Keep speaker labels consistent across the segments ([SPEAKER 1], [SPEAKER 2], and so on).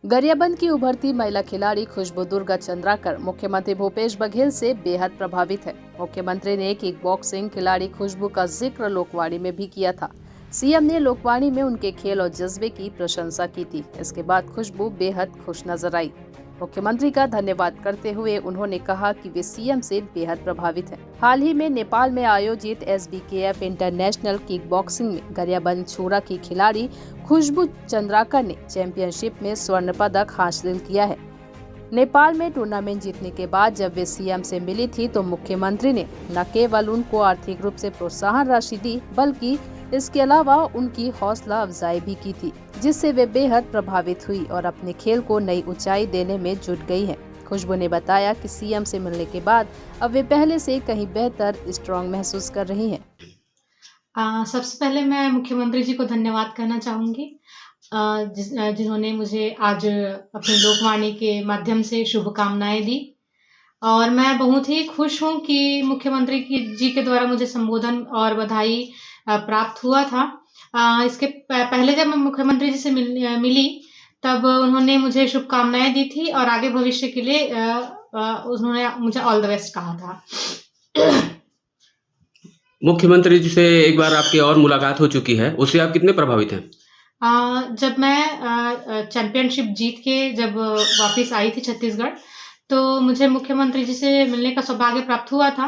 [SPEAKER 1] गरियाबंद की उभरती महिला खिलाड़ी खुशबू दुर्गा चंद्राकर मुख्यमंत्री भूपेश बघेल से बेहद प्रभावित है। मुख्यमंत्री ने किक बॉक्सिंग खिलाड़ी खुशबू का जिक्र लोकवाणी में भी किया था। सीएम ने लोकवाणी में उनके खेल और जज्बे की प्रशंसा की थी। इसके बाद खुशबू बेहद खुश नजर आई। मुख्यमंत्री का धन्यवाद करते हुए उन्होंने कहा कि वे सीएम से बेहद प्रभावित हैं। हाल ही में नेपाल में आयोजित SBKF इंटरनेशनल किक बॉक्सिंग में गरियाबंद छूरा की खिलाड़ी खुशबू चंद्राकर ने चैंपियनशिप में स्वर्ण पदक हासिल किया है। नेपाल में टूर्नामेंट जीतने के बाद जब वे सीएम से मिली थी तो मुख्यमंत्री ने न केवल उनको आर्थिक रूप से प्रोत्साहन राशि दी बल्कि इसके अलावा उनकी हौसला अफजाई भी की थी, जिससे वे बेहद प्रभावित हुई और अपने खेल को नई ऊंचाई देने में जुट गई हैं। खुशबू ने बताया कि सीएम से मिलने के बाद अब वे पहले से कहीं बेहतर स्ट्रॉन्ग महसूस कर रही हैं।
[SPEAKER 2] सबसे पहले मैं मुख्यमंत्री जी को धन्यवाद करना चाहूँगी जिन्होंने मुझे आज अपनी लोकवाणी के माध्यम से शुभकामनाएँ दी और मैं बहुत ही खुश हूँ कि मुख्यमंत्री जी के द्वारा मुझे संबोधन और बधाई प्राप्त हुआ था। इसके पहले जब मैं मुख्यमंत्री जी से मिली तब उन्होंने मुझे शुभकामनाएँ दी थी और आगे भविष्य के लिए उन्होंने मुझे ऑल द बेस्ट कहा था।
[SPEAKER 3] मुख्यमंत्री जी से एक बार आपकी और मुलाकात हो चुकी है, उससे आप कितने प्रभावित हैं?
[SPEAKER 2] जब मैं चैंपियनशिप जीत के जब वापस आई थी छत्तीसगढ़, तो मुझे मुख्यमंत्री जी से मिलने का सौभाग्य प्राप्त हुआ था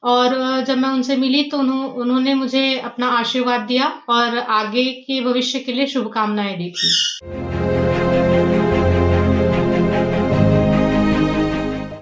[SPEAKER 2] और जब मैं उनसे मिली तो उन्होंने मुझे अपना आशीर्वाद दिया और आगे के भविष्य के लिए शुभकामनाएँ दी थी।